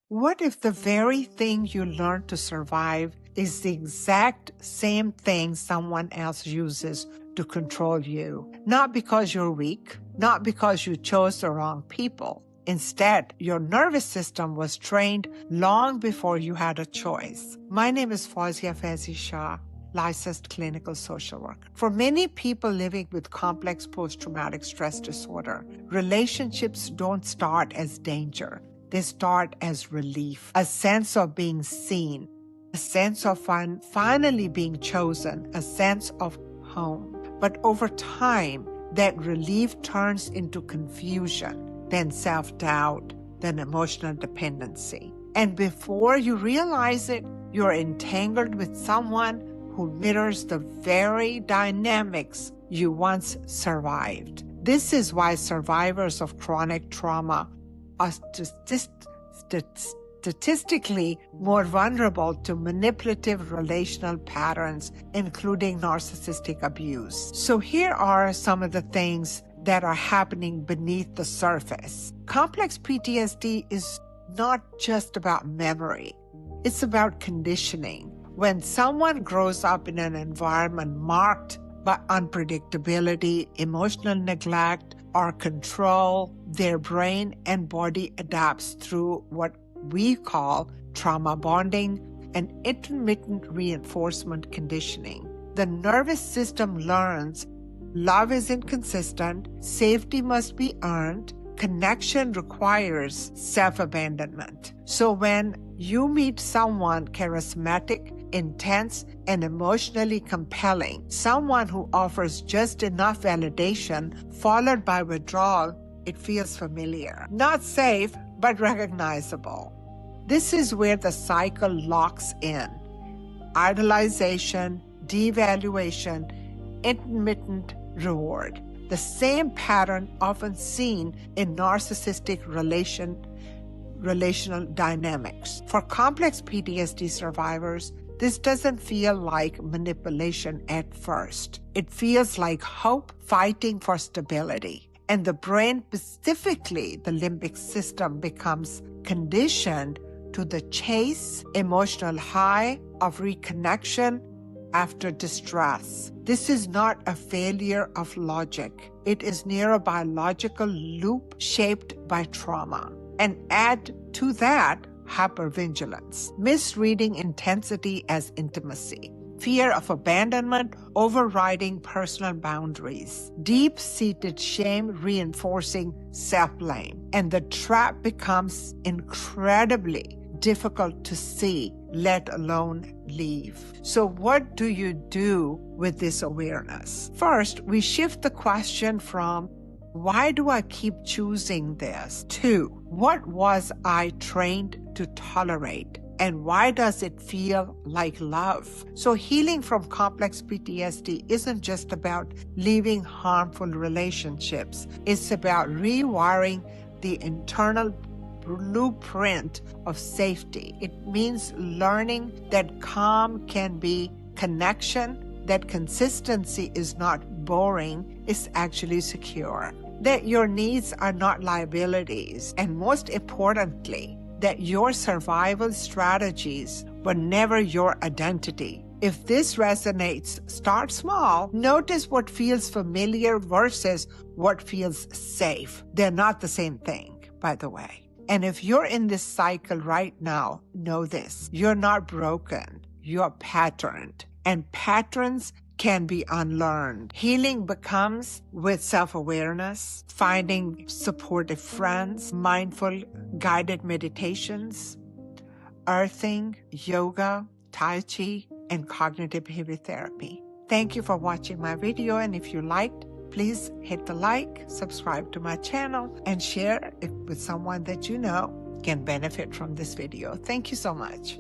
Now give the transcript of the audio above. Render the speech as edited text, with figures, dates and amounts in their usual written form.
What if the very thing you learned to survive is the exact same thing someone else uses to control you? Not because you're weak, not because you chose the wrong people. Instead, your nervous system was trained long before you had a choice. My name is 𝗧𝗿𝘂𝗺𝘂𝗺𝘂, licensed clinical social worker. For many people living with complex post-traumatic stress disorder, relationships don't start as danger. They start as relief, a sense of being seen, a sense of finally being chosen, a sense of home. But over time, that relief turns into confusion, then self-doubt, then emotional dependency. And before you realize it, you're entangled with someone who mirrors the very dynamics you once survived. This is why survivors of chronic trauma are statistically more vulnerable to manipulative relational patterns, including narcissistic abuse. So here are some of the things that are happening beneath the surface. Complex PTSD is not just about memory. It's about conditioning. When someone grows up in an environment marked by unpredictability, emotional neglect, or control, their brain and body adapts through what we call trauma bonding and intermittent reinforcement conditioning. The nervous system learns love is inconsistent, safety must be earned, connection requires self-abandonment. So when you meet someone charismatic, intense, and emotionally compelling, someone who offers just enough validation followed by withdrawal, it feels familiar. Not safe, but recognizable. This is where the cycle locks in. Idolization, devaluation, intermittent reward. The same pattern often seen in narcissistic relational dynamics. For complex PTSD survivors, this doesn't feel like manipulation at first. It feels like hope fighting for stability. And the brain, specifically the limbic system, becomes conditioned to the chase, emotional high of reconnection after distress. This is not a failure of logic. It is neurobiological loop shaped by trauma. And add to that hypervigilance, misreading intensity as intimacy, fear of abandonment overriding personal boundaries, deep-seated shame reinforcing self-blame, and the trap becomes incredibly difficult to see, let alone leave. So what do you do with this awareness? First, we shift the question from, why do I keep choosing this? To, what was I trained to tolerate? And why does it feel like love? So healing from complex PTSD isn't just about leaving harmful relationships. It's about rewiring the internal blueprint of safety. It means learning that calm can be connection, that consistency is not boring, it's actually secure, that your needs are not liabilities, and most importantly, that your survival strategies were never your identity. If this resonates, start small. Notice what feels familiar versus what feels safe. They're not the same thing, by the way. And if you're in this cycle right now, know this: you're not broken, you're patterned. And patterns can be unlearned. Healing becomes with self-awareness, finding supportive friends, mindful guided meditations, earthing, yoga, Tai Chi, and cognitive behavior therapy. Thank you for watching my video, and if you liked, please hit the like, subscribe to my channel, and share it with someone that you know can benefit from this video. Thank you so much.